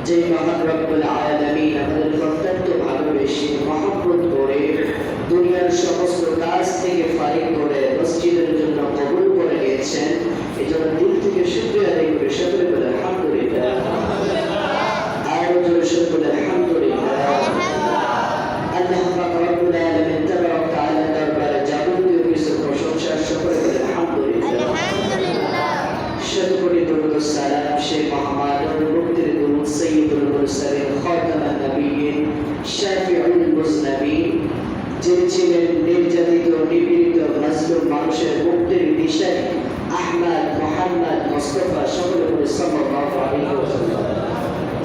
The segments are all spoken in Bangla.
যে মহান রব্বুল আলামিন আমাদের অত্যন্ত ভালোবেসে মহব্বত করে দুনিয়ার সমস্ত কাজ থেকে ফারিগ করে মসজিদের জন্য কবুল করে নিয়েছেন, এই জন্য দিল থেকে শুকরিয়া আদায় করে সকলে বলে আলহামদুলিল্লাহ। আরো জোরে সকলে বলে আলহামদুলিল্লাহ। আল্লাহ পাক রব্বুল আলামিন তাবারাক তাআলা দরবারে যাবতীয় কিছু প্রশংসা সকলে বলে আলহামদুলিল্লাহ। শতকোটি দরুদ ও সালাম শেখ মুহাম্মদ মুক্তির দরুদ সাইয়্যিদুল মুরসালিন খাতামুন নবিয়্যিন শাফিউল মুজনাবিন, যিনি ছিলেন নির্যাতিত নিপীড়িত মাজলুম মানুষের মুক্তির দিশারি আহমদ মুহাম্মদ মুস্তাফা সকলে বলে সাল্লাল্লাহু আলাইহি ওয়াসাল্লাম।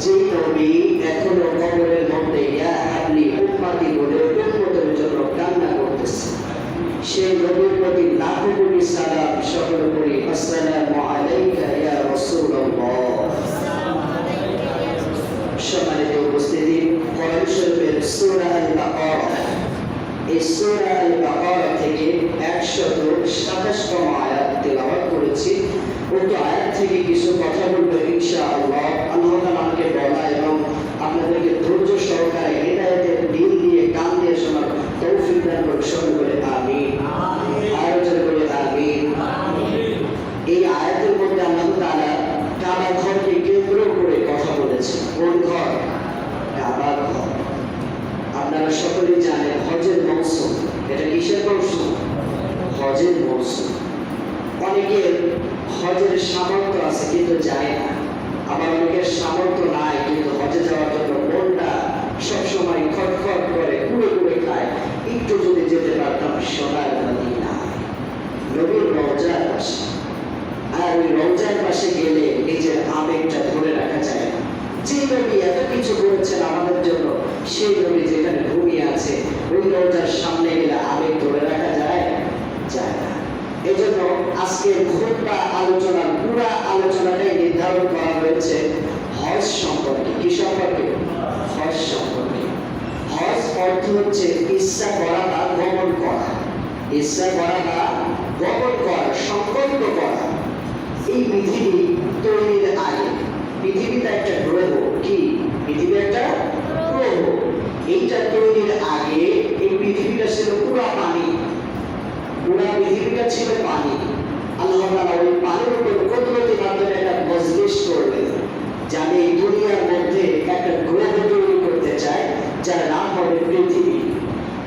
যে নবী এখনো কবরের মধ্যে ইয়া হাবলি উম্মতি বলে উম্মতের জন্য কান্না করতেছে, সেই নবীর প্রতি লাখো কোটি সালাম সকলে করি আসসালামু আলাইকা ইয়া রাসূলুল্লাহ। সম্মানিত উপস্থিতি, কোরআন শরীফের সূরা আল-বাকারা, এই সূরা আল-বাকারা থেকে 127তম আয়াত তেলাওয়াত করেছি। উক্ত আয়াত থেকে কিছু কথা বলবো ইনশাআল্লাহ। আল্লাহ তাআলা আমাকে বলা এবং আপনাদেরকে ধৈর্য সহকারে হেদায়েতের দিল দিয়ে কান দিয়ে শোনার তৌফিক দান করুন। সকলে বলে আমিন। আরো জোরে বলে আমিন। এই আয়াতের মধ্যে আল্লাহ তাআলা কাবা ঘরকে কেন্দ্র করে কথা বলেছেন। কোন ঘর? কাবা ঘর। আপনারা সকলেই জানেন হজের মৌসুম। এটা কিসের মৌসুম? হজের মৌসুম। অনেকের হজের সামর্থ্য আছে কিন্তু যায় না, আবার অনেকের সামর্থ্য নাই কিন্তু হজে যাওয়ার জন্য মনটা সবসময় খটখট করে, কুড়ে কুড়ে খায়, একটু যদি যেতে পারতাম সোনার মদিনা, নবীর রওজার পাশে। আর ওই রওজার পাশে গেলে নিজের আবেগটা ধরে রাখা যায় না। যে নবী এত কিছু করেছেন আমাদের জন্য, সেই নবী যেখানে ঘুমিয়ে আছে ওই রওজার সামনে গেলে আবেগ ধরে রাখা যায় যায় না। এই জন্য আজকে খুতবা আলোচনার পুরা আলোচনাটাই নির্ধারণ করা হয়েছে হজ সম্পর্কে। কি সম্পর্কে? হজ সম্পর্কে। হজ অর্থ হচ্ছে ইচ্ছা করা বা গমন করা। ইচ্ছা করা বা গমন করা, সংকল্প করা। এই পৃথিবী তৈরির আগে, পৃথিবীটা একটা গ্রহ। কি? পৃথিবী একটা গ্রহ। এইটা তৈরির আগে এই পৃথিবীটা ছিল পুরা পানি। পুরা পৃথিবীটা ছিল পানি। আল্লাহ তাআলা ওই পানির উপর কুদরতের মাধ্যমে একটা মজলিস করলেন, যাতে এই দুনিয়ার মধ্যে একটা গ্রহ তৈরি করতে চায়, যার নাম হবে পৃথিবী।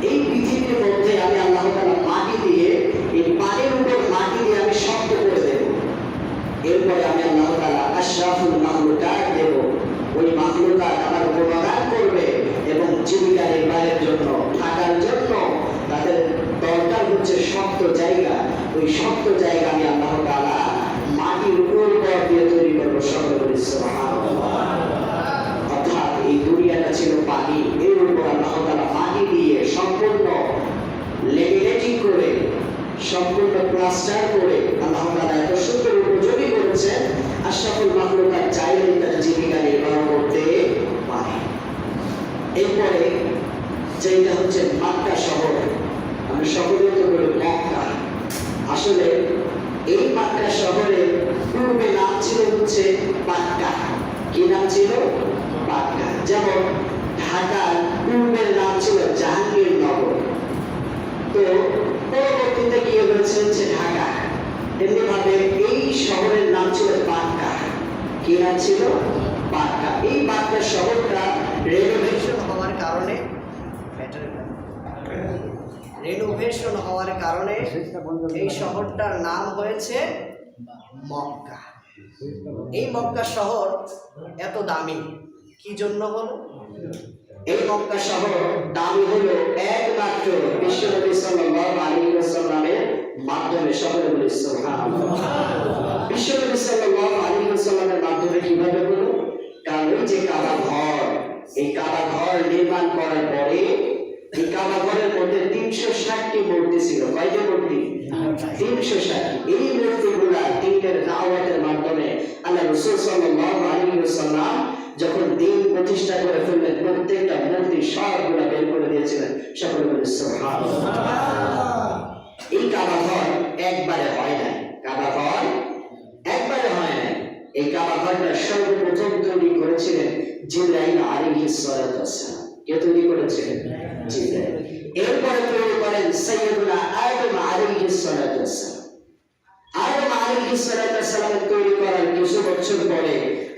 এই পৃথিবীর মধ্যে আমি আল্লাহ তাআলা মাটি দিয়ে, এই পানির উপর মাটি দিয়ে আমি শক্ত করে দেব। এরপরে আমি আল্লাহ তাআলা আশরাফুল মাখলুকাত দেব। ওই মাখলুকাত আমার গুণগান করবে এবং জীবিকা নির্বাহের জন্য, থাকার জন্য তাদের দরকার হচ্ছে শক্ত জায়গা। ওই শক্ত জায়গা আমি আল্লাহ তাআলা মাটির উপর দিয়ে তৈরি করবো। সকলে বলি সুবহানাল্লাহ। অর্থাৎ এই দুনিয়াটা ছিল পানি, এর উপর আল্লাহ তাআলা মাটি দিয়ে সম্পূর্ণ লেমিনেটিং করে, সম্পূর্ণ প্লাস্টার করে আল্লাহ তাআলা এত সুন্দর উপযোগী করেছেন, আশরাফুল মাখলুকাত চাইলে তার জীবিকা নির্বাহ করতে পারে। এরপরে যেটা হচ্ছে মক্কা শহর, আমি সকলেই তো বলি মক্কা। আসলে এই মক্কা শহরের পূর্বে নাম ছিল হচ্ছে বাক্কা। কি নাম ছিল? বাক্কা। যেমন ঢাকার পূর্বের নাম ছিল জাহাঙ্গীরনগর, তো পরবর্তীতে কি হয়েছে হচ্ছে ঢাকা। এমনি ভাবে এই শহরের নাম ছিল বাক্কা। কি নাম ছিল? বাক্কা। এই বাক্কা শহরটা রেনোভেশন হওয়ার কারণে এই শহরটার নাম হয়েছে মক্কা। এই মক্কা শহর এত দামি কি জন্য হলো? এই মক্কা শহর দামি হলো একমাত্র বিশ্বনবী সাল্লাল্লাহু আলাইহি ওয়াসাল্লামের মাধ্যমে। সকলে বলি সুবহানাল্লাহ। বিশ্বনবী সাল্লাল্লাহু আলাইহি ওয়াসাল্লামের মাধ্যমে কিভাবে হলো? কারণ ওই যে কাবা ঘর, এই কাবা ঘর নির্মাণ করার পরে এই কাবা ঘরের মধ্যে 360টি মূর্তি ছিল। কয়টি মূর্তি? 360। এই মূর্তিগুলা দ্বীনের দাওয়াতের মাধ্যমে আল্লাহ রাসূল সাল্লাল্লাহু আলাইহি ওয়াসাল্লাম যখন দ্বীন প্রতিষ্ঠা করে ফেললেন, প্রত্যেকটা মূর্তি সবগুলা বের করে দিয়েছিলেন। সকলে বলে সুবহানাল্লাহ। এই কাবা ঘর একবারে হয় না, কাবা ঘর একবারে হয় না। এই কাবা ঘরটা সর্বপ্রথম তৈরি করেছিলেন জিবরাইল আলাইহিস সালাতু ওয়াসসালাম। কে তৈরি করেছিলেন? জিবরাইল। এরপরে তৈরি করেন সাইয়্যিদুনা আদম আলাইহিস সালাতু ওয়াসসালাম। আদম আলাইহিস সালাতু ওয়াসসালামের তৈরি করার কিছু বছর পরে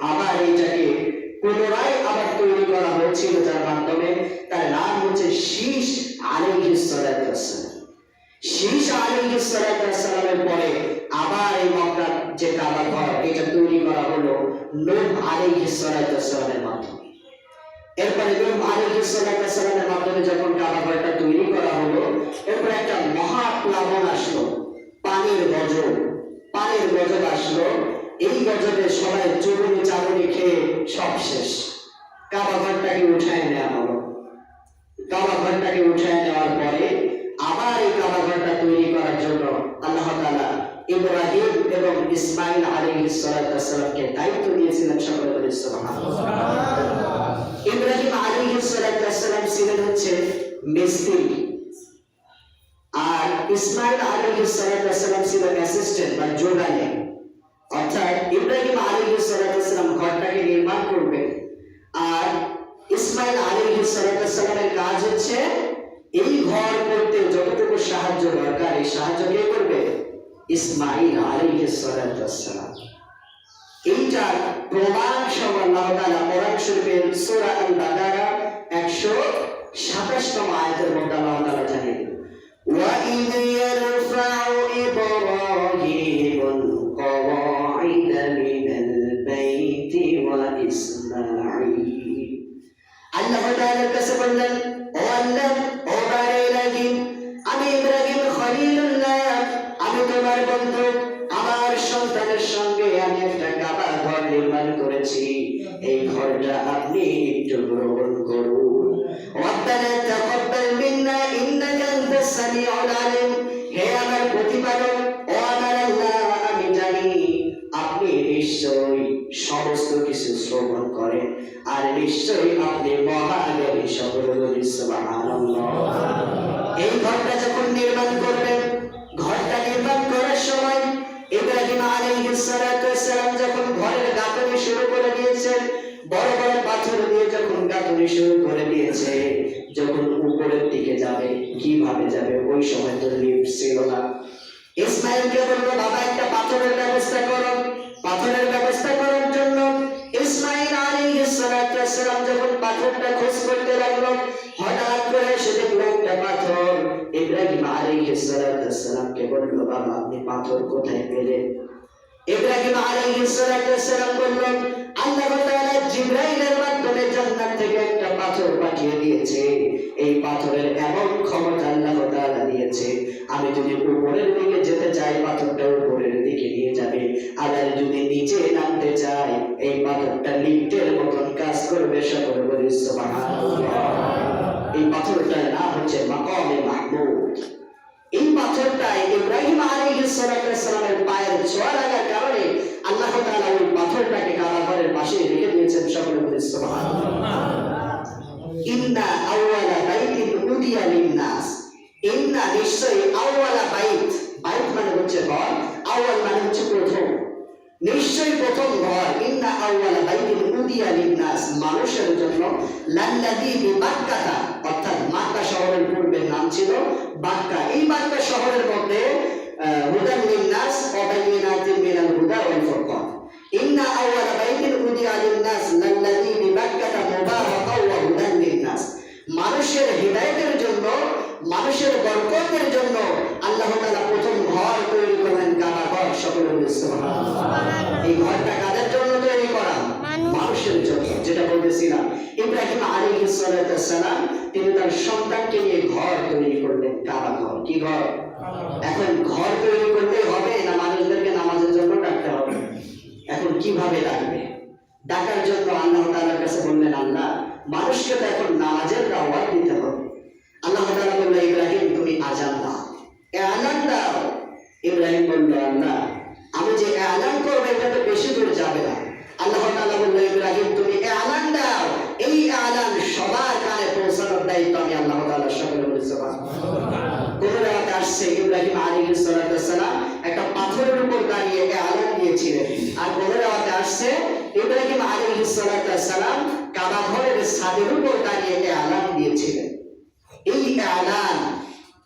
আবার এইটাকে পুনরায় আবার তৈরি করা হয়েছিল, যার মাধ্যমে তার নাম হচ্ছে শীশ আলাইহিস সালাতু ওয়াসসালাম। শীশ আলাইহিস সালাতু ওয়াসসালামের পরে আবার এই মক্কার যে কাবা ঘর এটা তৈরি করা হলো নূহ আলাইহিস সালাতু ওয়াসসালামের মাধ্যমে। এরপরে নূহ আলাইহিস সালাতু ওয়াসসালামের মাধ্যমে যখন কাবা ঘরটা তৈরি করা হলো, এরপর একটা মহাপ্লাবন আসলো, পানির গজব আসলো। এই গজবে সবাই চুরুনি চারুনি খেয়ে সব শেষ। কাবা ঘরটাকে উঠায় নেওয়া হলো। কাবা ঘরটাকে উঠায় নেওয়ার পরে আবার এই কাবা ঘরটা তৈরি করার জন্য আল্লাহ তাআলা ইব্রাহিম এবং ইসমাঈল আলাইহিস সালাতু ওয়াসসালামকে দায়িত্ব দিয়েছিলেন। সকলে বলে সুবহানাল্লাহ। ইব্রাহিম আলাইহিস সালাতু ওয়াসসালাম ছিলেন হচ্ছে মিস্ত্রি, আর ইসমাঈল আলাইহিস সালাতু ওয়াসসালাম ছিলেন অ্যাসিস্ট্যান্ট বা যোগালী। অর্থাৎ ইব্রাহিম আলাইহিস সালাতু ওয়াসসালাম ঘরটাকে নির্মাণ করবেন, আর ইসমাঈল আলাইহিস সালাতু ওয়াসসালামের কাজ হচ্ছে এই ঘর করতে যতটুকু সাহায্য দরকার এই সাহায্য কে করবে? ইসমাঈল আলাইহিস সালাতু ওয়াসসালাম। এইটা প্রমাণ সহ আল্লাহ তাআলা কোরআন শরীফের সূরা আল-বাকারা 127 আয়াতের মধ্যে আল্লাহ তাআলা জানিয়ে দিলেন, ওয়া ইয ইয়ারফাউ ইব্রাহিমুল কওয়াইদা মিনাল বাইতি ওয়া ইসমাঈল। আল্লাহ তাআলার কাছে বললেন, ও আল্লাহ, ও বারে ইলাহি, আমি ইব্রাহিম খলিলুল্লাহ, আমি তোমার বন্ধু, আমার সন্তানের সঙ্গে আমি একটা কাবা ঘর নির্মাণ করেছি, এই ঘরটা আপনি একটু গ্রহণ করুন। রব্বানা তাকাব্বাল মিন্না ইন্নাকা আনতাস সামিউল আলিম। হে আমার প্রতিপালক, ও আমার আল্লাহ, আমি জানি আপনি নিশ্চয়ই সমস্ত কিছু শ্রবণ করেন, আর নিশ্চয়ই আপনি মহাজ্ঞানী। সকলে বলি সুবহানাল্লাহ। এই ঘরটা যখন নির্মাণ করবেন, ঘরটা নির্মাণ করার সময় ইব্রাহিম আলাইহিস সালাতু ওয়াসসালাম যখন ঘরের গাঁথনি শুরু করে দিয়েছেন, বড় বড় পাথর দিয়ে যখন গাঁথনি শুরু করে দিয়েছে, যখন উপরের দিকে যাবে কিভাবে যাবে? ওই সময় তো লিফট ছিল না। ইসমাঈলকে বলল, বাবা একটা পাথরের ব্যবস্থা করো। পাথরের ব্যবস্থা করার জন্য ইসমাঈল আলাইহিস সালাতু ওয়াসসালাম যখন পাথরটা খোঁজ করতে লাগলো, হঠাৎ করে সে দেখলো একটা পাথর। ইব্রাহিম আলাইহিস সালাতু ওয়াসসালামকে বলল, বাবা আপনি পাথর কোথায় পেলেন? ইব্রাহিম আলাইহিস সালাতু ওয়াসসালাম বলল, আল্লাহ তাআলা জিবরাইলের মাধ্যমে জান্নাত থেকে একটা পাথর পাঠিয়ে দিয়েছে। এই পাথরের এমন ক্ষমতা আল্লাহ তাআলা দিয়েছে, আমি যদি উপরের দিকে যেতে চাই পাথরটা উপরের দিকে নিয়ে যাবে, আর যদি নিচে নামতে চাই এই পাথরটা লিফটের মতন কাজ করবে। সকলে বলি সুবহানাল্লাহ। এই পাথরটার নাম হচ্ছে মাকামে মাহমুদ। এই পাথরটাই ইব্রাহিম আলাইহিস সালাতু ওয়াসসালামের পায়ের ছোঁয়া লাগার কারণে আল্লাহ তাআলা ওই পাথরটাকে কাবা ঘরের পাশে রেখে দিয়েছেন। সকলে বলি সুবহানাল্লাহ। ইন্না আউওয়ালা বাইতিন উদিয়া লিন-নাস। ইন্না নিশ্চয়ই, আউওয়ালা বাইত, বাইত মানে হচ্ছে ঘর, আউয়াল মানে হচ্ছে প্রথম, নিশ্চয়ই প্রথম ঘর। ইন্না আউওয়ালা বাইতিন উদিয়া লিন-নাস, মানুষের জন্য, লাল্লাযী বিবাক্কাতা, অর্থাৎ মক্কা শহরের পূর্বের নাম ছিল বাক্কা। এই বাক্কা শহরের মধ্যে হুদান লিন-নাস ওয়া বাইয়িনাতিন মিনাল হুদা ওয়াল ফুরকান। ইন্না আউওয়ালা বাইতিন উদিয়া লিন-নাস লাল্লাযী বিবাক্কাতা মুবারাকান ওয়া হুদান লিন-নাস, মানুষের হিদায়াতের জন্য, মানুষের বরকতের জন্য আল্লাহ তাআলা প্রথম ঘর তৈরি করলেন, কাবা ঘর। সকলে বলি সুবহানাল্লাহ। এই ঘরটা কাদের জন্য তৈরি করা? মানুষের জন্য। যেটা বলতেছিলাম, ইব্রাহিম আলাইহিস সালাতু ওয়াসসালাম তিনি তার সন্তানকে নিয়ে ঘর তৈরি করলেন, কাবা ঘর। কি ঘর? এখন ঘর তৈরি করতে হবে না মানুষদেরকে নামাজের জন্য ডাকতে হবে? এখন কিভাবে ডাকবে? ডাকার জন্য আল্লাহ তাআলার কাছে বললেন, আল্লাহ মানুষকে তো এখন নামাজের দাওয়াত দিতে হবে। আল্লাহ তাআলা বললেন, ইব্রাহিম তুমি আযান দাও, এলান দাও। ইব্রাহিম বলল, আল্লাহ আমি যে এলান করব এটা তো বেশি দূর যাবে না। আল্লাহ তাআলা বললেন, ইব্রাহিম তুমি এলান দাও, এই এলান সবার কানে পৌঁছানোর দায়িত্ব আমি আল্লাহ তাআলা। সকলে বলি সুবহানাল্লাহ। কোন রাতে আসছে ইব্রাহিম আলাইহিস সালাতু ওয়াসসালাম একটা পাথরের উপর দাঁড়িয়ে এলান দিয়েছিলেন, আর কোন রাতে আসছে আছে ইব্রাহিম আলাইহিস সালাম কাবা ঘরের ছাদের উপর দাঁড়িয়ে এলান দিয়েছিলেন। এই এলান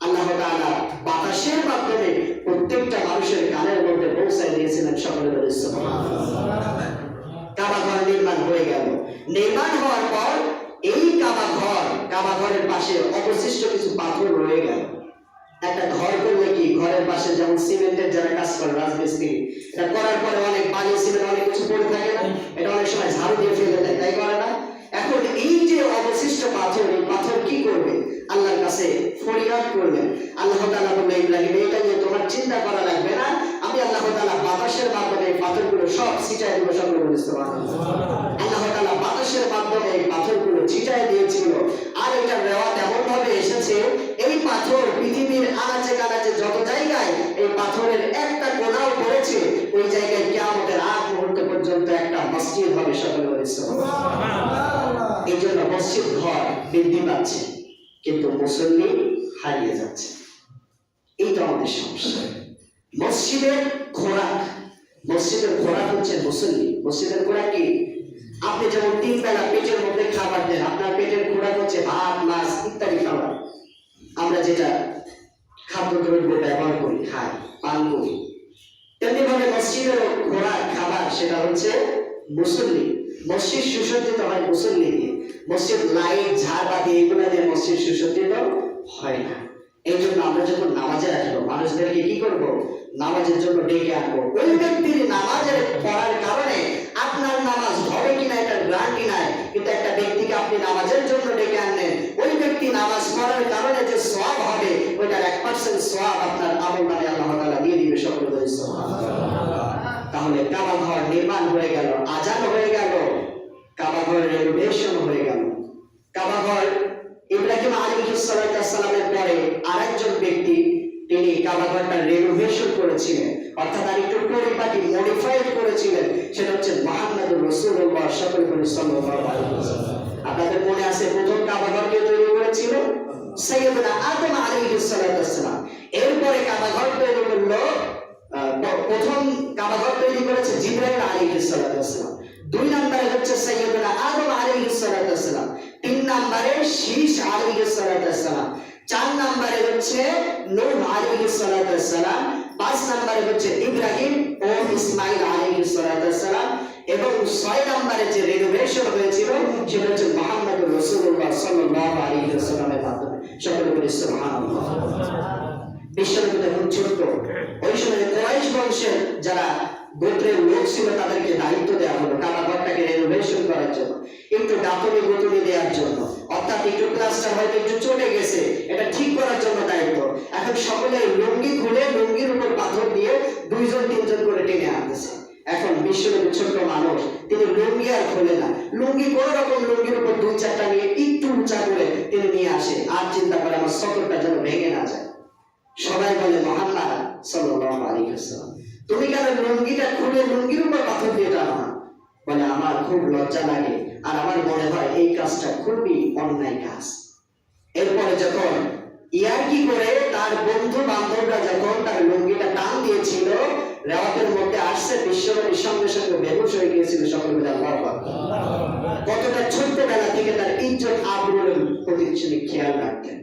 আল্লাহ তাআলা বাতাসের মাধ্যমে প্রত্যেকটা মানুষের কানের মধ্যে পৌঁছায় দিয়েছিলেন। সকলে বলে সুবহানাল্লাহ। কাবা ঘর নির্মাণ হয়ে গেল। নির্মাণ হওয়ার পর এই কাবা ঘরের পাশে অবশিষ্ট কিছু পাথর রয়ে গেল। একটা ঘর করলে কি ঘরের পাশে যেমন সিমেন্টের যারা কাজ করে রাজমিস্ত্রি, এটা করার পরে অনেক বালি সিমেন্ট অনেক কিছু পড়ে থাকে না, এটা অনেক সময় ঝাড়ু দিয়ে ফেলে দেয়, তাই করে না? এখন এই যে অবশিষ্ট পাথর, এই পাথর কি করবে? আল্লাহর কাছে ফরিয়াদ করলেন। আল্লাহ তাআলা বললেন, ইব্রাহিম এটা নিয়ে তোমার চিন্তা করা লাগবে না, আমি আল্লাহ তাআলা বাতাসের মাধ্যমে এই পাথরগুলো সব ছিটায় দেবো। সকলে বলে সুবহানাল্লাহ। আল্লাহ তাআলা বাতাসের মাধ্যমে এই পাথরগুলো ছিটায় দিয়েছিল। আর এটা রেওয়াত এমন ভাবে এসেছে, এই পাথর পৃথিবীর আনাচে কানাচে যত জায়গায় এই পাথরের একটা কোণাও পড়েছে, ওই জায়গায় কিয়ামতের আগ মুহূর্ত পর্যন্ত একটা মসজিদ হবে। সকলে বলে সুবহানাল্লাহ। এই জন্য মসজিদ ঘর বৃদ্ধি পাচ্ছে, কিন্তু মুসল্লি হারিয়ে যাচ্ছে। এইটা আমাদের সমস্যা। মসজিদের খোরাক হচ্ছে মুসল্লি। মসজিদের খোরাক কি? আপনি যেমন 3 বেলা পেটের মধ্যে খাবার দেন, আপনার পেটের খোরাক হচ্ছে ভাত, মাছ ইত্যাদি খাবার। আমরা যেটা খাদ্যদ্রব্য ব্যবহার করি, খাই, পান করি, তেমনি ভাবে মসজিদের খোরাক খাবার সেটা হচ্ছে মুসল্লি। মসজিদ সুসজ্জিত হয় মুসল্লি দিয়ে। মসজিদ লাইট ঝাড়বাতি এগুলো দিয়ে মসজিদ সুসজ্জিত হয় না। এই জন্য আমরা যখন নামাজে আসবো, মানুষদেরকে কি করব? নামাজের জন্য ডেকে আনবো। ওই ব্যক্তির নামাজের পড়ার কারণে আপনার নামাজ হবে কিনা এটা গ্যারান্টি নাই, কিন্তু একটা ব্যক্তিকে আপনি নামাজের জন্য ডেকে আনলেন, ওই ব্যক্তি নামাজ পড়ার কারণে যে সওয়াব হবে, ওইটার 1% সওয়াব আপনার আমল নামে আল্লাহ তাআলা দিয়ে দিবে। সকলে বলে সুবহানাল্লাহ। তাহলে কাবা ঘর নির্মাণ হয়ে গেল, আজান হয়ে গেল, কাবা ঘরের রেনোভেশন হয়ে গেল। কাবা ঘর ইব্রাহিম আলাইহিস সালামের পরে আরেকজন ব্যক্তি তিনি কাবা ঘরটা রেনোভেশন করেছিলেন, অর্থাৎ আর একটু পরিপাটি মডিফাইড করেছিলেন। সেটা হচ্ছে মুহাম্মদুর রাসূলুল্লাহ সাল্লাল্লাহু আলাইহি ওয়াসাল্লাম। আপনাদের মনে আছে প্রথম কাবা ঘর কে তৈরি করেছিল? সাইয়্যিদুনা আদম আলাইহিস সালাম। এরপরে কাবা ঘর তৈরি করলো, প্রথম কাবা ঘর তৈরি করেছে জিবরাইল আলাইহিস সালাম। 2 নম্বরে হচ্ছে সাইয়্যিদুনা আদম আলাইহিস সালাম। 3 নম্বরে শীশ আলাইহিস সালাম। 4 নম্বরে হচ্ছে নূহ আলাইহিস সালাম। 5 নম্বরে হচ্ছে ইব্রাহিম ও ইসমাঈল আলাইহিস সালাম। এবং 6 নম্বরে যে রেনোভেশন হয়েছিল সেটা হচ্ছে মুহাম্মদুর রাসূলুল্লাহ সাল্লাল্লাহু আলাইহি ওয়াসাল্লামের মাধ্যমে। সকলে বলে সুবহানাল্লাহ। বিশ্বনবী তখন ছোট, ওই সময় কুরাইশ বংশের যারা গোত্রের লোক ছিল তাদেরকে দায়িত্ব দেওয়া হলো কাবা ঘরটাকে রেনোভেশন করার জন্য, একটু গাঁথনি গুঁথনি দেওয়ার জন্য, অর্থাৎ একটু প্লাস্টার হয়তো একটু চলে গেছে, এটা ঠিক করার জন্য দায়িত্ব। এখন সকলে লুঙ্গি খুলে লুঙ্গির উপর পাথর দিয়ে 2-3 করে টেনে আনতেছে। এখন বিশ্বনবী ছোট্ট মানুষ, তিনি লুঙ্গি আর খোলে না, লুঙ্গি কোন রকম লুঙ্গির উপর 2-4টা নিয়ে একটু উঁচা করে তিনি নিয়ে আসে, আর চিন্তা করে আমার সতরটা যেন ভেঙে না যায়। সবাই বলে, মুহাম্মদ সাল্লাল্লাহু আলাইহি ওয়াসাল্লাম, তুমি কেন লুঙ্গিটা খুলে লুঙ্গির উপর পাথর দিয়ে টানো না? বলে, আমার খুব লজ্জা লাগে, আর আমার মনে হয় এই কাজটা খুবই অন্যায় কাজ। এরপরে যখন ইয়ার্কি করে তার বন্ধু বান্ধবরা যখন তার লুঙ্গিটা টান দিয়েছিল, রেওয়াতের মধ্যে আসছে বিশ্বনবীর সঙ্গে সঙ্গে বেহুশ হয়ে গিয়েছিল। সকলে বলে আল্লাহু আকবার। কতটা ছোট্টবেলা থেকে তার ইজ্জত আবরুরের প্রতি তিনি খেয়াল রাখতেন।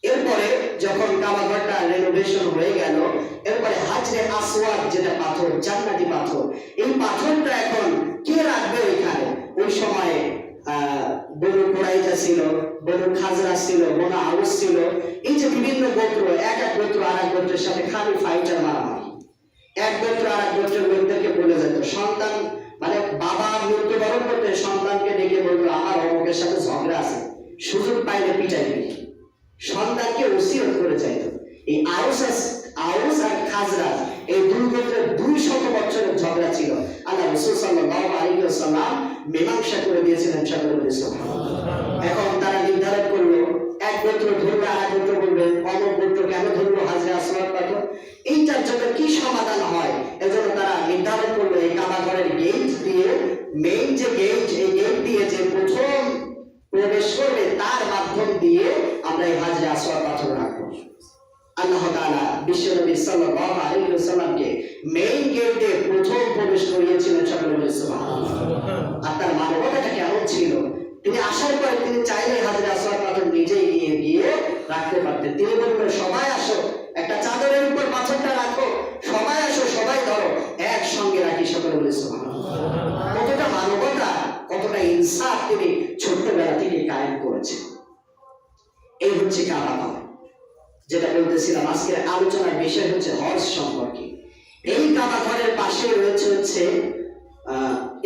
এরপরে যখন কাবা ঘরটা রেনোভেশন হয়ে গেল, এরপরে হাজরে আসওয়াদ যেটা পাথর, জান্নাতি পাথর, এই পাথরটা এখন কে রাখবে ওইখানে? ওই সময়ে বনু কুরাইজা ছিল, বনু খাজরা ছিল, বনু আউস ছিল, এই যে বিভিন্ন গোত্র, এক গোত্র আর এক গোত্রের সাথে খালি ফাইটার মারামারি। এক গোত্র আর এক গোত্রের লোকদেরকে বলে যেত, সন্তান মানে বাবা মৃত্যুবরণ করতে সন্তানকে ডেকে বলতো, আমার অমুকের সাথে ঝগড়া আছে, সুযোগ পাইলে পিটাইবে। সন্তানকে ওসিয়ত করে যাইত। এই আউস আর খাজরাজ এই 2 গোত্রের 200 বছরের ঝগড়া ছিল। আল্লাহ রাসূল সাল্লাল্লাহু আলাইহি ওয়াসাল্লাম মীমাংসা করে দিয়েছিলেন। সকলে বলে সুবহানাল্লাহ। এখন তারা নির্ধারণ করলো, এক গোত্র ধরবে আর এক গোত্র বলবে অমুক গোত্র কেন ধরলো হাজরে আসওয়াদ পাথর, এইটার জন্য কি সমাধান হয়? এজন্য তারা নির্ধারণ করলো এই কাবা ঘরের গেট দিয়ে, মেইন যে গেট, এই গেট দিয়ে যে প্রথম প্রবেশ করবে তার মাধ্যম দিয়ে আমরা এই হাজরে আসওয়াদ পাথর রাখবো। আল্লাহ তাআলা বিশ্বনবী সাল্লাল্লাহু আলাইহি ওয়াসাল্লামকে মেইন গেট দিয়ে প্রথম প্রবেশ করিয়েছিলেন, সকলে বলে সুবহানাল্লাহ। আর তার মানবতাটা কেমন ছিল, তিনি আসার পরে তিনি চাইলে হাজরে আসওয়াদ পাথর নিজেই নিয়ে গিয়ে রাখতে পারতেন। তিনি বললেন সবাই আসো, একটা চাদরের উপর পাথরটা রাখো, সবাই আসো, সবাই ধরো, একসঙ্গে রাখি, সকলে বলে সুবহানাল্লাহ। কতটা মানবতা, কতটা ইনসাফ তিনি ছোট্টবেলা থেকে কায়েম করেছেন। এই হচ্ছে কাবা ঘর, যেটা বলতেছিলাম আজকের আলোচনার বিষয় হচ্ছে হজ সম্পর্কে। এই কাবা ঘরের পাশে রয়েছে হচ্ছে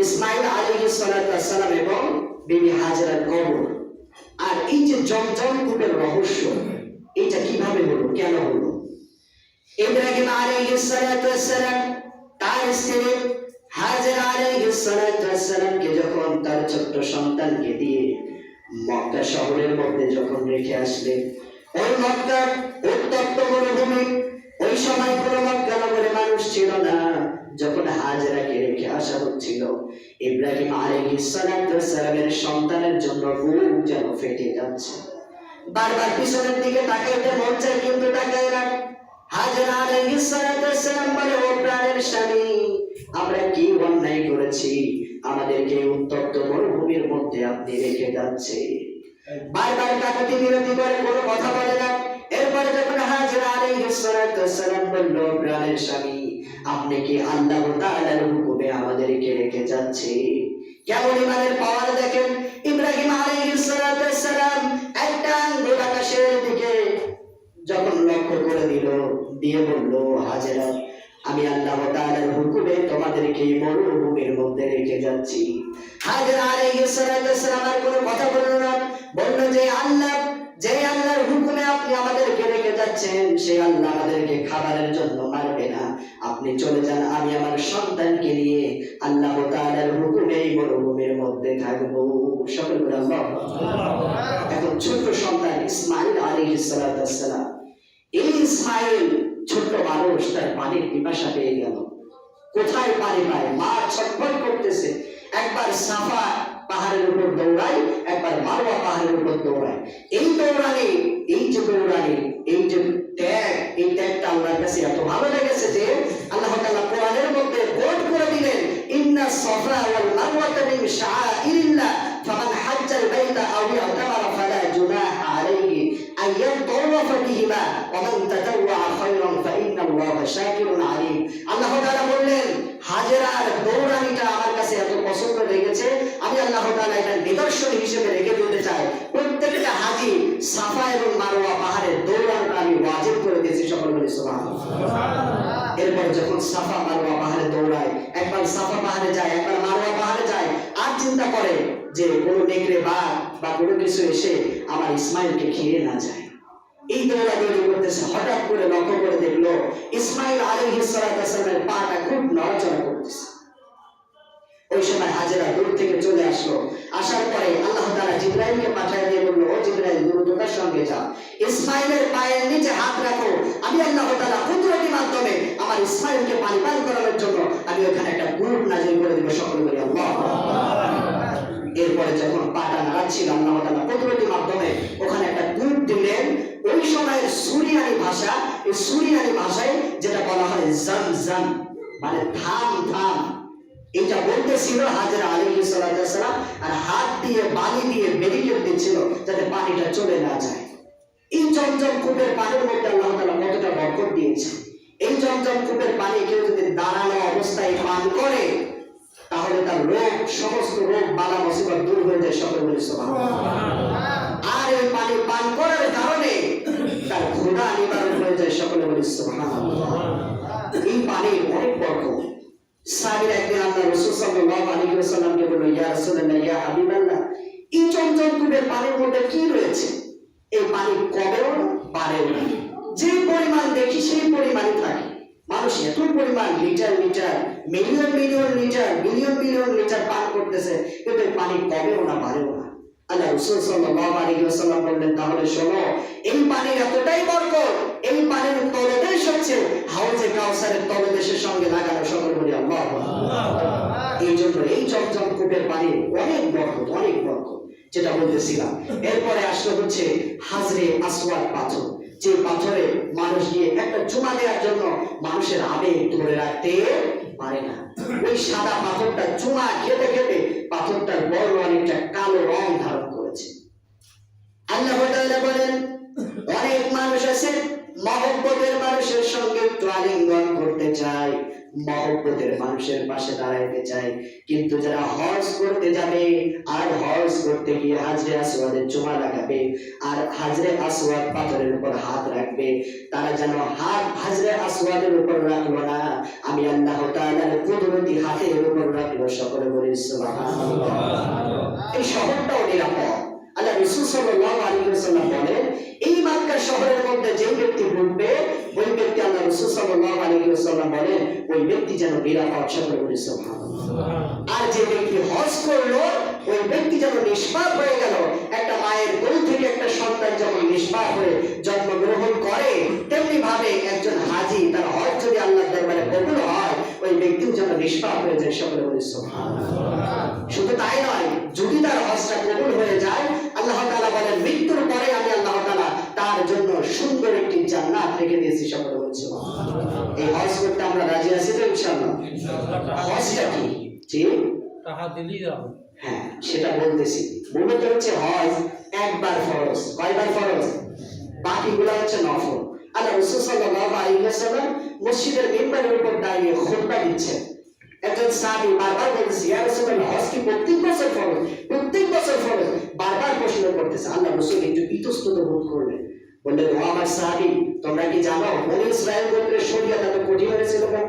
ইসমাইল আলাইহিস সালাতু ওয়াস সালাম এবং বিবি হাজেরার কবর। আর এই যে জমজম কূপের রহস্য, এটা কিভাবে হলো, কেন হলো? ইব্রাহিম আলাইহিস সালাতু ওয়াস সালাম তার স্ত্রী হাজেরা আলাইহিস সালাতু ওয়াস সালামকে যখন তার ছোট্ট সন্তানকে দিয়ে মক্কা শহরের মধ্যে যখন রেখে আসলেন, ওই মক্কার উত্তপ্ত মরুভূমি, ওই সময় কোনো মক্কা নগরে মানুষ ছিল না। যখন হাজেরাকে রেখে আসা হচ্ছিল, ইব্রাহিম আলাইহিস সালাতু ওয়াস সালামের সন্তানের জন্য বুক যেন ফেটে যাচ্ছে। বারবার পিছনের দিকে তাকাইতে মন চায়, কিন্তু তাকায় না। হাজেরা আলাইহিস সালাতু ওয়াস সালাম বলে, ও প্রাণের স্বামী, আমরা কি অন্যায় করেছি, আমাদেরকে উত্তপ্ত মরুভূমির মধ্যে আপনি রেখে যাচ্ছে? বারবার কাকতি বিরতি করে কোনো কথা বলে না। এরপরে যখন হাজেরা আলাইহিস সালাতু ওয়াস সালাম বলল, প্রাণের স্বামী, আপনি কি আল্লাহ তাআলার হুকুমে আমাদেরকে রেখে যাচ্ছে? কেমন ইমানের পাওয়ার দেখেন। ইব্রাহিম আলাইহিস সালাতু ওয়াস সালাম একটা আঙ্গুল আকাশের দিকে যখন লক্ষ্য করে দিল, দিয়ে বলল, হাজেরা, আমি আল্লাহ তাআলার হুকুমে তোমাদেরকে এই মরুভূমির মধ্যে রেখে যাচ্ছি। হাজেরা আলাইহিস সালাতু ওয়াস সালাম আর কোনো কথা বলল না, বলল যে আল্লাহর হুকুমে আপনি আমাদেরকে রেখে যাচ্ছেন, সেই আল্লাহ আমাদেরকে খাবারের জন্য মারবে না। আপনি চলে যান, আমি আমার সন্তানকে নিয়ে আল্লাহ তাআলার হুকুমে এই মরুভূমির মধ্যে থাকবো। সকল বলে আল্লাহ। এখন ছোট সন্তান ইসমাইল আলাইহিস সালাতু ওয়াস সালাম, এই ইসমাইল ছোট মানুষ, তার পানির পিপাসা পেয়ে গেল। কোথায় পানি পায়? মা ছটফট করতেছে। একবার সাফা পাহাড়ের উপর দৌড়ায়, একবার মারওয়া পাহাড়ের উপর দৌড়ায়। এই দৌড়ানি, এই যে দৌড়ানি, এই যে ত্যাগ, এই ত্যাগটা আল্লাহর কাছে এত ভালো লেগেছে যে আল্লাহ তাআলা কোরআনের মধ্যে কোট করে দিলেন, ইন্না সাফা ওয়াল মারওয়াতা মিন শাআইরিল্লাহ ফামান হাজ্জাল বাইতা আও ইয়াতামারা ফালা জুনাহা আলাইহি আন ইয়াতাওয়াফা বিহিমা ওয়া মান তাতাওয়া খায়রান ফা ইন্নাল্লাহা শাকিরুন আলিম। আল্লাহ তাআলা বললেন, হাজেরার দৌড়ানিটা আমার কাছে এত পছন্দ লেগেছে, আমি আল্লাহ তাআলা এটা নিদর্শন হিসেবে রেখে দিতে চাই। প্রত্যেকটা হাজী সাফা এবং মারওয়া পাহাড়ের দৌড়ানটা আমি ওয়াজিব করে দিয়েছি। সকল বলি সুবহানাল্লাহ। এরপর যখন সাফা মারওয়া পাহাড়ে দৌড়ায়, একবার সাফা পাহাড়ে যায়, একবার মারওয়া পাহাড়ে যায়, আর চিন্তা করে যে কোনো নেকড়ে বাঘ বা কোনো কিছু এসে আমার ইসমাইলকে খেয়ে না যায়। এই দৌড়াদৌড়ি করতেছে, হঠাৎ করে লক্ষ্য করে দেখলো ইসমাইল আলাইহিস সালাতু ওয়াস সালামের পাটা খুব নড়াচড়া করতেছে। ওই সময় হাজেরা দূর থেকে চলে আসলো। আসার পরে আল্লাহ তাআলা জিবরাইলকে পাঠিয়ে দিয়ে বলল, ও জিবরাইল, দ্রুততার সঙ্গে যাও, ইসমাইলের পায়ের নিচে হাত রাখো, আমি আল্লাহ তাআলা কুদরতের মাধ্যমে আমার ইসমাইলকে পানি পান করানোর জন্য আমি ওখানে একটা কূপ নাযিল করে দেব। সকলে বলি আল্লাহ। এরপরে যখন পাটা নাড়াচ্ছিল, আল্লাহ তাআলা কুদরতের মাধ্যমে ওখানে একটা কূপ দিলেন। ওই সময়ের সুরিয়ানি ভাষা, এই সুরিয়ানি ভাষায় যেটা বলা হয় জামজাম, মানে থাম থাম, এটা বলতেছিল হাজেরা আলাইহিস সালাতু ওয়াস সালাম, আর হাত দিয়ে বালি দিয়ে ব্যারিকেড দিচ্ছিল যাতে পানিটা চলে না যায়। এই জমজম কূপের পানির মধ্যে আল্লাহ তাআলা কতটা বরকত দিয়েছে। এই জমজম কূপের পানি কেউ যদি দাঁড়ানো অবস্থায় পান করে, তাহলে তার রোগ, সমস্ত রোগ বালা মুসিবত দূর হয়ে যায়। সকলে বলি সুবহানাল্লাহ। আর এই পানি পান করার কারণে তার ক্ষুধা নিবারণ হয়ে যায়। সকলে বলি সুবহানাল্লাহ। এই পানির অনেক বরকত। সাহাবীরা একদিন আল্লাহ রাসূল সাল্লাল্লাহু আলাইহি ওয়াসাল্লামকে বলল, ইয়া রাসূলুল্লাহ, ইয়া হাবিবাল্লাহ, এই জমজম কূপের পানির মধ্যে কি রয়েছে? এই পানি কমেও বাড়েও না, যে পরিমাণ দেখি সেই পরিমাণই থাকে। মানুষ এত পরিমাণ litre litre, million million litre, billion billion litre পান করতেছে, কিন্তু এই পানি কমেও না বাড়েও না। আল্লাহ রাসূল সাল্লাল্লাহু আলাইহি ওয়াসাল্লাম বললেন, তাহলে শোনো, এই পানির এতটাই বরকত, এই পানির তলদেশ হচ্ছে হাউজে কাউসারের তলদেশের সঙ্গে লাগানো। সকল বলি আল্লাহু আকবার। এই জন্য এই জমজম কূপের পানি অনেক বরকত, অনেক বরকত, যেটা বলতেছিলাম। এরপরে আসলে হচ্ছে হাজরে আসওয়াদ পাথর, যে পাথরে মানুষ গিয়ে একটা চুমা দেওয়ার জন্য মানুষের আবেগ ধরে রাখতে পারে না। ওই সাদা পাথরটা চুমা খেতে খেতে পাথরটার বড় অনেকটা কালো রং ধারণ করেছে। আল্লাহ তাআলা বলেন, অনেক মানুষ আছে মহব্বতের মানুষের সঙ্গে একটু আলিঙ্গন করতে চায়, মহব্বতের মানুষের পাশে দাঁড়াইতে চায়, কিন্তু যারা হজ করতে যাবে আর হজ করতে গিয়ে হাজরে আসওয়াদে চুমা লাগাবে আর হাজরে আসওয়াদ পাথরের উপর হাত রাখবে, তারা যেন হাত হাজরে আসওয়াদের উপর রাখলো না, আমি আল্লাহ তাআলার কুদরতি হাতের উপর রাখলো। সকলে বলি সুবহানাল্লাহ। এই শহরটাও নিরাপদ। আল্লাহ রাসূল সাল্লাল্লাহু আলাইহি ওয়াসাল্লাম বলেন, এই মক্কা শহরের মধ্যে যে ব্যক্তি ঢুকবে ওই ব্যক্তি, আল্লাহ রাসূল সাল্লাল্লাহু আলাইহি ওয়াসাল্লাম বলেন, ওই ব্যক্তি যেন নিরাপদ। সকলে বলি সুবহানাল্লাহ। আর যে ব্যক্তি হজ করলো ওই ব্যক্তি যেন নিষ্পাপ হয়ে গেল। একটা মায়ের কোল থেকে একটা সন্তান যখন নিষ্পাপ হয়ে জন্মগ্রহণ করে, তেমনি ভাবে একজন হাজী তার হজ যদি আল্লাহর দরবারে কবুল হয় ওই ব্যক্তিও যেন নিষ্পাপ হয়ে যায়। সকলে বলি সুবহানাল্লাহ। শুধু তাই নয়, যদি তার হজটা কবুল হয়ে যায় আল্লাহ তাআলা বলেন, মৃত্যুর পরে আমি আল্লাহ তাআলা তার জন্য সুন্দর একটি জান্নাত রেখে দিয়েছি। সকলে বলি সুবহানাল্লাহ। এই হজ করতে আমরা রাজি আছি তো ইনশাআল্লাহ? হজটা কি? জি, টাকা দিলেই যাবে। হ্যাঁ, সেটা বলতেছি। মূলত হচ্ছে হজ একবার ফরজ। কয়বার ফরজ? বাকিগুলো হচ্ছে নফল। আল্লাহ রাসূল সাল্লাল্লাহু আলাইহি ওয়াসাল্লাম মসজিদের মিম্বারের উপর দাঁড়িয়ে খুতবা দিচ্ছেন। একজন সাহাবী বারবার বলতেছে, ইয়া রাসূলুল্লাহ, হজ কি প্রত্যেক বছর ফরজ? প্রত্যেক বছর ফরজ। বারবার প্রশ্ন করতেছে। আল্লাহ রাসূল একটু ইতস্তত বোধ করলেন, বললেন, ও আমার সাহাবী, তোমরা কি জানো বনী ইসরাঈল গোত্রের শরীয়ত এত কঠিন হয়েছিল কেন?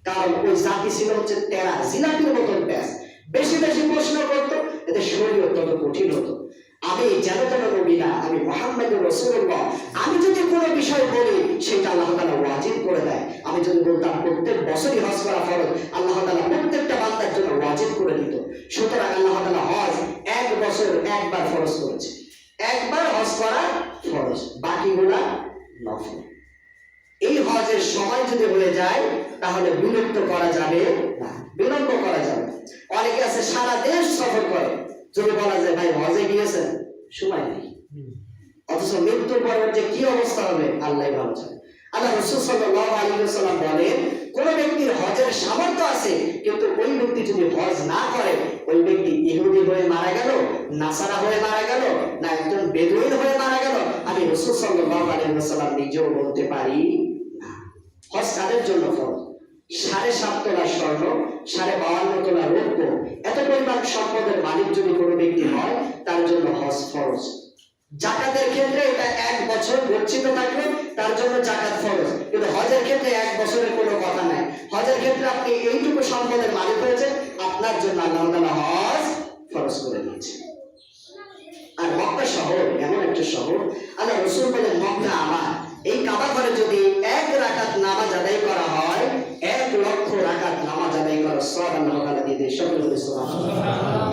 কারণ ওই জাতি ছিল হচ্ছে তেরা জিলাপির মতন ব্যাস, বেশি বেশি প্রশ্ন করতো, এতে শরীয়ত তত কঠিন হতো। আমি যেন তেন নবী না, আমি মুহাম্মদুর রাসূলুল্লাহ। আমি যদি কোনো বিষয় বলি সেটা আল্লাহ তাআলা ওয়াজিব করে দেয়। আমি যদি বলতাম প্রত্যেক বছরই হজ করা ফরজ, আল্লাহ তাআলা প্রত্যেকটা বান্দার জন্য ওয়াজিব করে দিত। সুতরাং আল্লাহ তাআলা হজ এক বছর একবার ফরজ করেছে। একবার হজ করা ফরজ, বাকিগুলা নফল। এই হজের সময় যদি হয়ে যায় তাহলে বিলম্ব করা যাবে না, বিলম্ব করা যাবে। অনেকে আছে সারা দেশ সফর করে, যদি বলা যায় ভাই হজে গিয়েছেন, সময় নেই, অথচ মৃত্যুর পর যে কি অবস্থা হবে আল্লাহই ভালো জানে। আল্লাহ রাসূল সাল্লাল্লাহু আলাইহি ওয়াসাল্লাম বলেন, কোন ব্যক্তির হজের সামর্থ্য আছে কিন্তু ওই ব্যক্তি যদি হজ না করে, ওই ব্যক্তি ইহুদি হয়ে মারা গেল, নাসারা হয়ে মারা গেল, না একজন বেদুইন হয়ে মারা গেল, আমি রাসূল সাল্লাল্লাহু আলাইহি ওয়াসাল্লাম নিজেও বলতে পারি না। হজ তাদের জন্য ফরজ। 7.5 তোলা স্বর্ণ, 52 তোলা রৌপ্য, এত পরিমাণ সম্পদের মালিক যদি কোনো ব্যক্তি হয় তার জন্য হজ ফরজ। যাকাতের ক্ষেত্রে এটা 1 বছর গচ্ছিত থাকলে তার জন্য যাকাত ফরজ, কিন্তু হজের ক্ষেত্রে 1 বছরের কোনো কথা নাই। হজের ক্ষেত্রে আপনি এইটুকু সম্পদের মালিক হয়েছে, আপনার জন্য আল্লাহ তাআলা হজ ফরজ করে দিয়েছে। আর মক্কা শহর এমন একটা শহর, আল্লাহ রাসূল বলেন, মক্কা আমার। এই কাবা ঘরে যদি 1 রাকাত নামাজ আদায় করা হয়, 1 লক্ষ রাকাত নামাজ আদায় করার সওয়াব আল্লাহ তাআলা দিয়ে দেয়। সকলে বলি সুবহানাল্লাহ।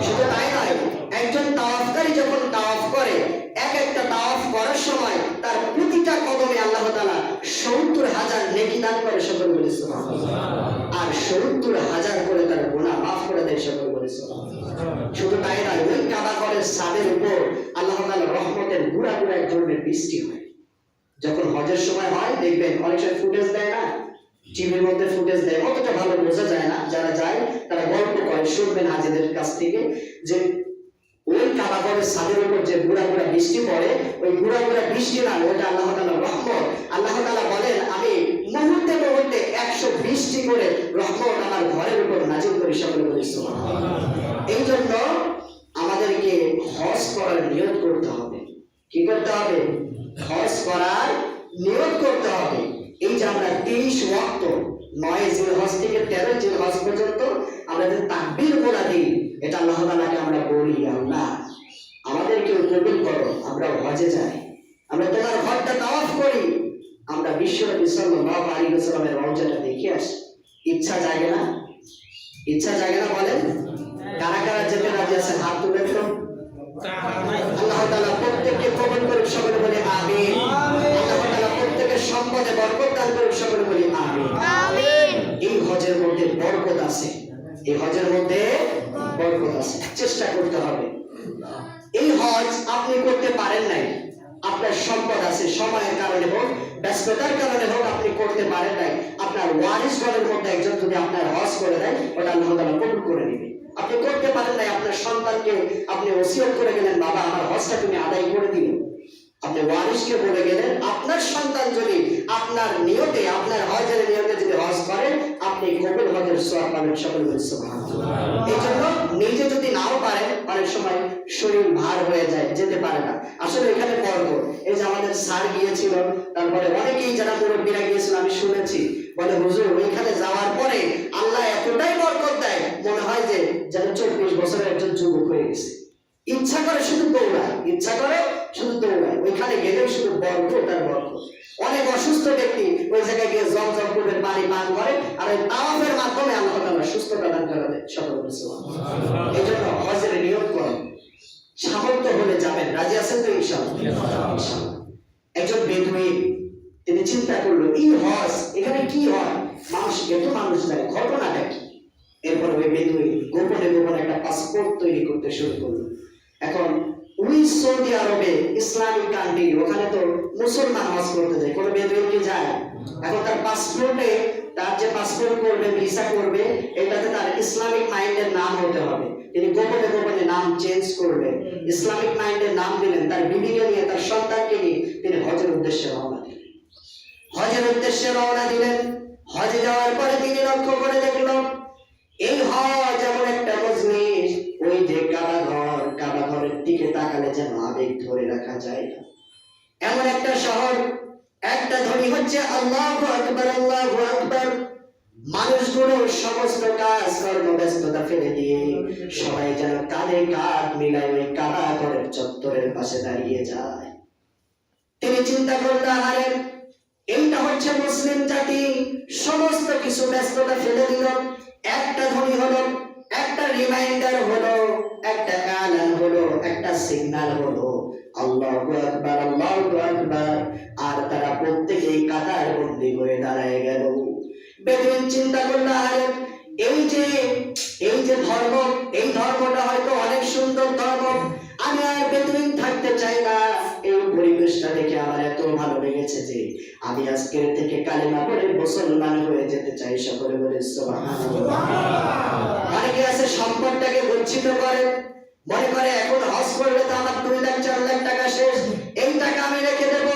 শুধু তাই নয়, একজন তাওয়াফকারী যখন তাওয়াফ করে, এক একটা তাওয়াফ করার সময় তার প্রতিটা কদমে আল্লাহ তাআলা 70,000 নেকি দান করে। সকলে বলি সুবহানাল্লাহ। আর 70,000 করে তার গুনাহ মাফ করে দেয়। সকলে বলি সুবহানাল্লাহ। শুধু তাই নয়, ওই কাবা ঘরের ছাদের উপর আল্লাহ তাআলার রহমতের গুড়া গুড়া এক ধরনের বৃষ্টি হয়। যখন হজের সময় হয় দেখবেন অনেক সময় ফুটেজ দেয় না, টিভির মধ্যে ফুটেজ দেয়, অতটা ভালো বোঝা যায় না। যারা যায় তারা গল্প করে শুনবেন হাজীদের কাছ থেকে, যে ওই কাবা ঘরের ছাদের উপর যে গুড়া গুড়া বৃষ্টি পড়ে, ওই গুড়া গুড়া বৃষ্টি না, ওটা আল্লাহ তাআলার রহমত। আল্লাহ তাআলা বলেন, আমি মুহূর্তে মুহূর্তে 120টি করে রহমত আমার ঘরের উপর নাযিল করি। সকলে বলি সুবহানাল্লাহ। এই জন্য আমাদেরকে হজ করার নিয়ত করতে হবে। কি করতে হবে? হজ করার নিয়ত করতে হবে। এই যে আমরা 30 ওয়াক্ত 9 জিলহজ থেকে 13 জিলহজ পর্যন্ত আমরা যে তাকবীর বলা দিই, এটা আল্লাহ তাআলাকে আমরা বলি, আল্লাহ আমাদেরকে কবুল করো, আমরা হজে যাই, আমরা তোমার ঘরটা তাওয়াফ করি, আমরা বিশ্বনবী সাল্লাল্লাহু আলাইহি ওয়াসাল্লামের রওজাটা দেখে আসি। ইচ্ছা জাগে না? ইচ্ছা জাগে না? বলেন, কারা কারা যেতে রাজি আছেন? হাত তুলে দিন। আল্লাহ তাআলা প্রত্যেককে কবুল করুক। সকলে বলি আমিন। আল্লাহ তাআলা প্রত্যেকের সম্পদে বরকত দান করুক। সকলে বলি আমিন। এই হজের মধ্যে বরকত আছে, এই হজের মধ্যে বরকত আছে। চেষ্টা করতে হবে। এই হজ আপনি করতে পারেন নাই, আপনার সম্পদ আছে, সময়ের কারণে হোক ব্যস্ততার কারণে হোক আপনি করতে পারেন নাই, আপনার ওয়ারিসগণের মধ্যে একজন যদি আপনার হজ করে দেয়, ওটা আল্লাহ তাআলা কবুল করে নেবে। আপনি করতে পারেন নাই, আপনার সন্তানকে আপনি ওসিয়ত করে গেলেন, বাবা আমার হজটা তুমি আদায় করে দিও। আপনি ওয়ারিসকে বলে গেলেন, আপনার সন্তান যদি আপনার নিয়তে, আপনার হজের নিয়তে যদি হজ করেন, আপনি কবুল হজের সওয়াব পাবেন। সকলে বলি সুবহানাল্লাহ। এই জন্য নিজে যদি নাও পারেন, অনেক সময় শরীর ভার হয়ে যায়, যেতে পারে না। আসলে এখানে বরকত। এই যে আমাদের স্যার গিয়েছিল, তারপরে অনেকেই যারা মুরব্বীরা গিয়েছিল, আমি শুনেছি, বলে হুজুর ওইখানে যাওয়ার পরে আল্লাহ এতটাই বরকত দেয়, মনে হয় যে যেন 24 বছরের একজন যুবক হয়ে গেছে। ইচ্ছা করে শুধু দৌড়ায়, ইচ্ছা করে শুধু দৌড়ায়, ওইখানে গেলেও শুধু বরকত আর বরকত। অনেক অসুস্থ ব্যক্তি ওই জায়গায় গিয়ে জমজম করে পানি পান করে, আর ওই তাওয়াফের মাধ্যমে আল্লাহ তাআলা সুস্থতা দান করে দেয়। সকল মুসলমান এই জন্য হজের নিয়ত করেন, সামর্থ্য হলে যাবেন। রাজি আছেন তো ইনশাআল্লাহ? একজন বেদুইন তিনি চিন্তা করলো, এই হজ এখানে কি হয়, মানুষ এত মানুষ যায়, ঘটনাটা কি? এরপর ওই বেদুইন গোপনে গোপনে একটা পাসপোর্ট তৈরি করতে শুরু করলো। এখন ওই সৌদি আরবে ইসলামিক কান্ট্রি, ওখানে তো মুসলমান হজ করতে যায়, কোনো বেদুইন কি যায়? এখন তার পাসপোর্টে, তার যে পাসপোর্ট করবে, ভিসা করবে, এটাতে তার ইসলামিক মাইন্ডের নাম হতে হবে। তিনি গোপনে গোপনে নাম চেঞ্জ করলেন, ইসলামিক মাইন্ডের নাম দিলেন, তার বিবিকে নিয়ে, তার সন্তানকে নিয়ে তিনি হজের উদ্দেশ্যে রওনা দিলেন। হজের উদ্দেশ্যে রওনা দিলেন। হজে যাওয়ার পরে তিনি লক্ষ্য করে দেখলো, এই হজ এমন একটা মজলিস, ওই যে কাবাঘর, কাবাঘরের দিকে তাকালে যেন আবেগ ধরে রাখা যায় না। এমন একটা শহর, একটা ধ্বনি হচ্ছে আল্লাহু আকবার, আল্লাহু আকবার। মানুষগুলো সমস্ত কাজ কর্ম ব্যস্ততা ফেলে দিয়ে সবাই যেন কাঁধে কাঁধ মিলায় ওই কাবাঘরের চত্বরের পাশে দাঁড়িয়ে যায়। তিনি চিন্তা করতে হারেন, এইটা হচ্ছে মুসলিম জাতি। সমস্ত কিছু ব্যস্ততা ফেলে দিল, একটা ধ্বনি হলো, একটা রিমাইন্ডার হলো, একটা এলান হলো, একটা সিগন্যাল হলো, আল্লাহু আকবার, আল্লাহু আকবার। আর তারা প্রত্যেকেই কাতার বন্দী হয়ে দাঁড়ায় গেল। বেদুইন চিন্তা করলো, আরে এই যে ধর্ম, এই ধর্মটা হয়তো অনেক সুন্দর ধর্ম, আমি আর বেদুইন থাকতে চাই না। এই পরিবেশটা দেখে আমার এত ভালো লেগেছে যে আমি আজকের থেকে কালেমা পড়ে মুসলমান হয়ে যেতে চাই। সকলে বলে সুবহানাল্লাহ। অনেকে আছে সম্পদটাকে গচ্ছিত করে, মনে করে এখন হজ করলে তো আমার 2 লাখ 4 লাখ টাকা শেষ, এই টাকা আমি রেখে দেব,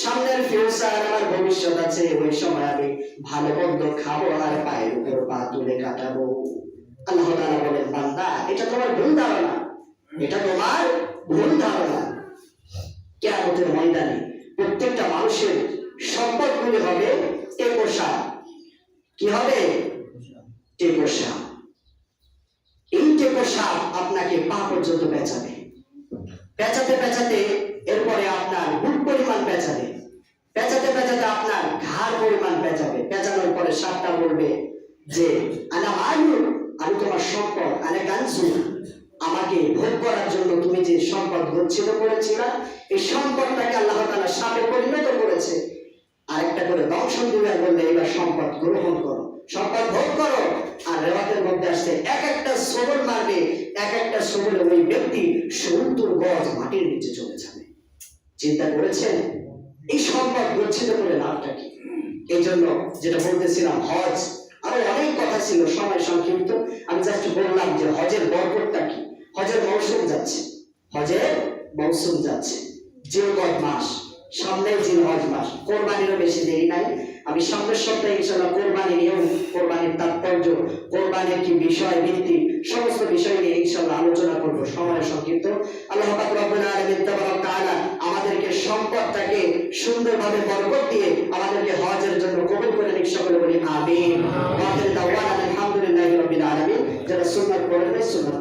সামনের ফিউচার, আমার ভবিষ্যৎ আছে, ওই সময় আমি ভালো মন্দ খাবো আর পায়ের উপর পা তুলে কাটাবো। আল্লাহ তাআলা বলেন, বান্দা এটা তোমার ভুল ধারণা, এটা তোমার ভুল ধারণা। কিয়ামতের ময়দানে প্রত্যেকটা মানুষের সম্পদগুলি হবে টেকোসা। কি হবে? টেকোসা। এই টেকোসা আপনাকে পা পর্যন্ত পেঁচাবে, পেঁচাতে পেঁচাতে এরপরে আপনার বুক পরিমাণ পেঁচাবে, পেঁচাতে পেঁচাতে আপনার ঘাড় পরিমাণ পেঁচাবে। পেঁচানোর পরে সাপটা বলবে যে আনা মালু, আমি তোমার সম্পদ, আনা কানজু, আমাকে ভোগ করার জন্য তুমি যে সম্পদ গচ্ছিত করেছিলে, এই সম্পদটাকে আল্লাহ তাআলা সাপে পরিণত করেছে। আরেকটা করে দংশন দিবে, বললে এবার সম্পদ গ্রহণ করো, সম্পদ ভোগ করো। আর রেওয়াতের মধ্যে আসছে এক একটা সবল মারবে, এক একটা সবলে ওই ব্যক্তি 70 গজ মাটির নিচে চলে যাবে। চিন্তা করেছেন এই সম্পদ গচ্ছিত করে লাভটা কি? এই জন্য যেটা বলতেছিলাম, হজ, আরো অনেক কথা ছিল, সময় সংক্ষিপ্ত, আমি জাস্ট বললাম যে হজের বরকতটা কি। হজের মৌসুম যাচ্ছে, হজের মৌসুম যাচ্ছে, জিলহজ মাস, সামনে জিলহজ মাস, কোরবানিরও বেশি দেরি নাই। আমি সামনের সপ্তাহে ইনশাআল্লাহ কোরবানি নিয়ে, কোরবানির তাৎপর্য, কোরবানির কি বিষয় ভিত্তি, সমস্ত বিষয় নিয়ে ইনশাআল্লাহ আলোচনা করব। সময় সংক্ষিপ্ত। আল্লাহ পাক রব্বুল আলামিন তাআলা আমাদেরকে সম্পদটাকে সুন্দরভাবে বরকত দিয়ে আমাদেরকে হজের জন্য কবুল করে নিক। সকলে বলি আমিন। ওয়া আখিরু দাওয়ানা আলহামদুলিল্লাহি রাব্বিল আলামিন। যারা সুন্নাত পড়েন সুন্নাত